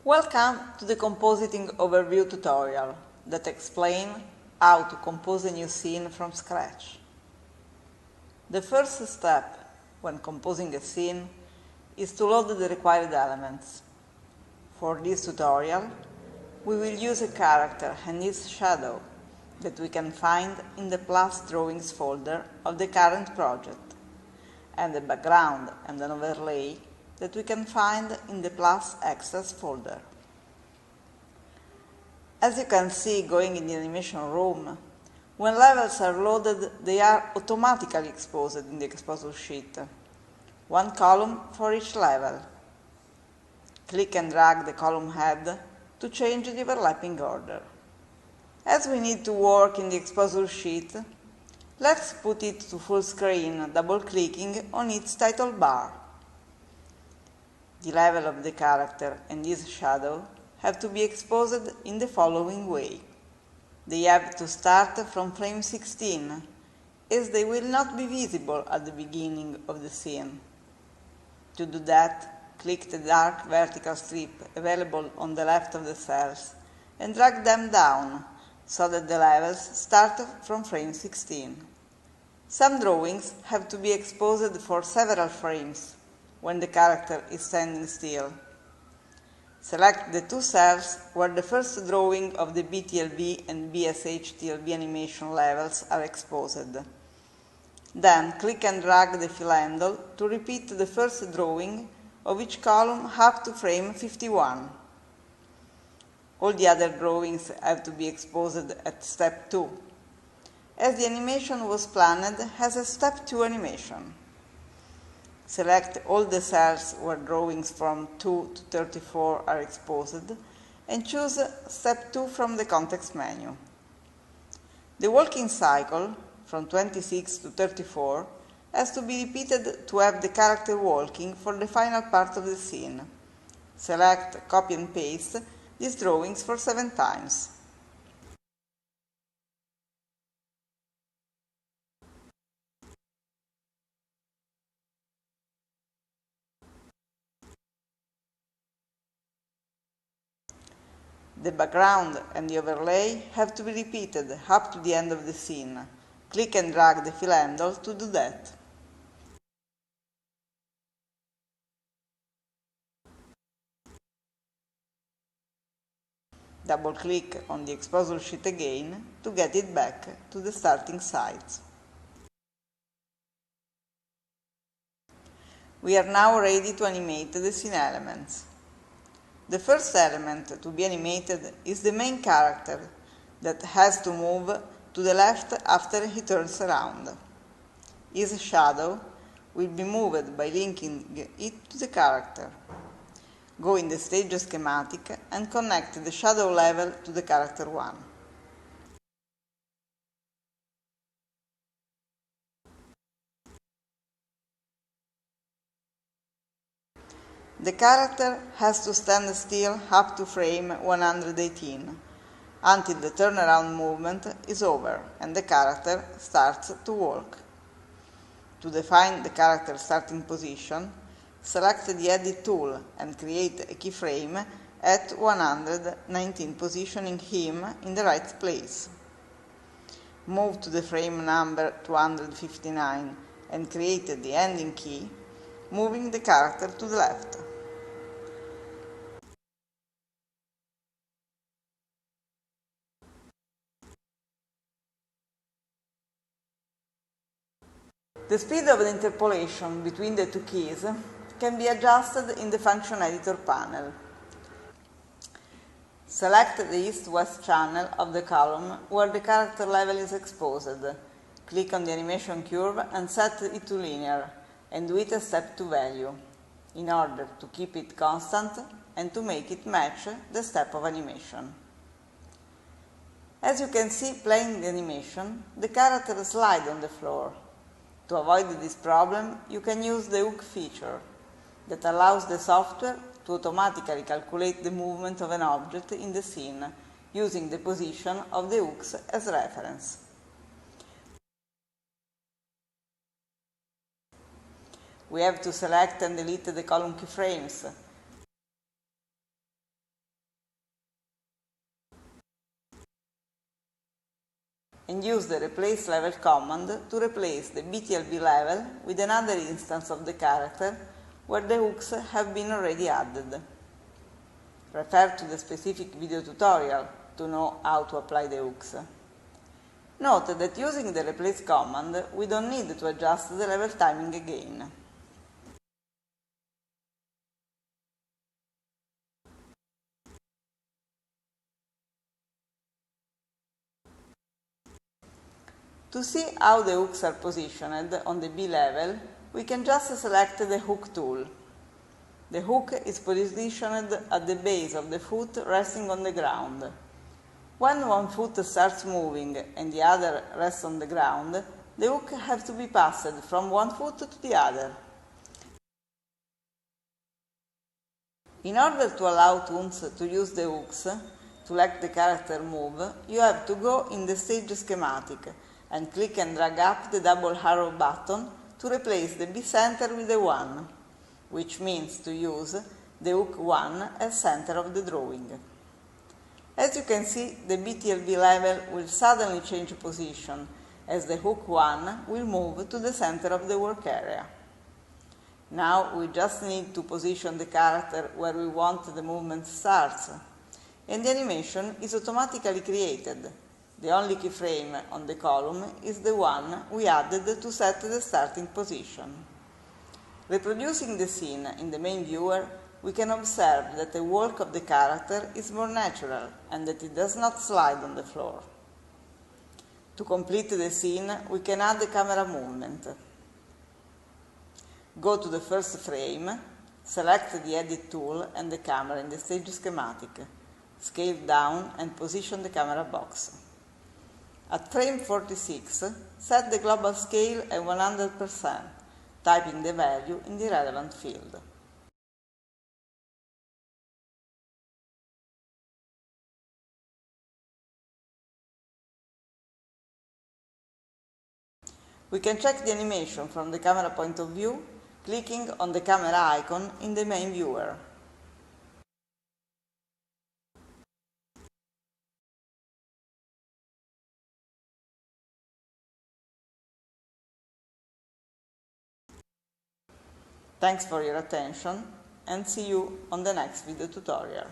Welcome to the Compositing Overview tutorial that explains how to compose a new scene from scratch. The first step when composing a scene is to load the required elements. For this tutorial, we will use a character and his shadow that we can find in the Plus Drawings folder of the current project, and a background and an overlay that we can find in the Plus Extras folder. As you can see going in the animation room, when levels are loaded, they are automatically exposed in the exposure sheet. One column for each level. Click and drag the column head to change the overlapping order. As we need to work in the exposure sheet, let's put it to full screen, double-clicking on its title bar. The level of the character and his shadow have to be exposed in the following way. They have to start from frame 16, as they will not be visible at the beginning of the scene. To do that, click the dark vertical strip available on the left of the cells and drag them down so that the levels start from frame 16. Some drawings have to be exposed for several frames when the character is standing still. Select the two cells where the first drawing of the BTLV and BSH-TLV animation levels are exposed. Then click and drag the fill handle to repeat the first drawing of each column up to frame 51. All the other drawings have to be exposed at step 2, as the animation was planned as a step 2 animation. Select all the cells where drawings from 2 to 34 are exposed and choose step 2 from the context menu. The walking cycle from 26 to 34 has to be repeated to have the character walking for the final part of the scene. Select, copy and paste these drawings for 7 times. The background and the overlay have to be repeated up to the end of the scene. Click and drag the fill handle to do that. Double-click on the exposure sheet again to get it back to the starting site. We are now ready to animate the scene elements. The first element to be animated is the main character that has to move to the left after he turns around. His shadow will be moved by linking it to the character. Go in the stage schematic and connect the shadow level to the character 1. The character has to stand still up to frame 118 until the turnaround movement is over and the character starts to walk. To define the character starting position, select the Edit tool and create a keyframe at 119, positioning him in the right place. Move to the frame number 259 and create the ending key, moving the character to the left. The speed of the interpolation between the two keys can be adjusted in the Function Editor panel. Select the East-West channel of the column where the character level is exposed. Click on the animation curve and set it to linear, and do it a step 2 value, in order to keep it constant and to make it match the step of animation. As you can see playing the animation, the character slides on the floor. To avoid this problem, you can use the hook feature that allows the software to automatically calculate the movement of an object in the scene using the position of the hooks as reference. We have to select and delete the column keyframes and use the replace level command to replace the BTLB level with another instance of the character where the hooks have been already added. Refer to the specific video tutorial to know how to apply the hooks. Note that using the replace command, we don't need to adjust the level timing again. To see how the hooks are positioned on the B level, we can just select the hook tool. The hook is positioned at the base of the foot resting on the ground. When one foot starts moving and the other rests on the ground, the hook has to be passed from one foot to the other. In order to allow Toonz to use the hooks to let the character move, you have to go in the stage schematic and click and drag up the double arrow button to replace the B center with the 1, which means to use the hook 1 as center of the drawing. As you can see, the BTLB level will suddenly change position as the hook 1 will move to the center of the work area. Now we just need to position the character where we want the movement starts, and the animation is automatically created. The only keyframe on the column is the one we added to set the starting position. Reproducing the scene in the main viewer, we can observe that the walk of the character is more natural and that it does not slide on the floor. To complete the scene, we can add the camera movement. Go to the first frame, select the Edit tool and the camera in the stage schematic, scale down and position the camera box. At frame 46, set the global scale at 100%, typing the value in the relevant field. We can check the animation from the camera point of view, clicking on the camera icon in the main viewer. Thanks for your attention and see you on the next video tutorial.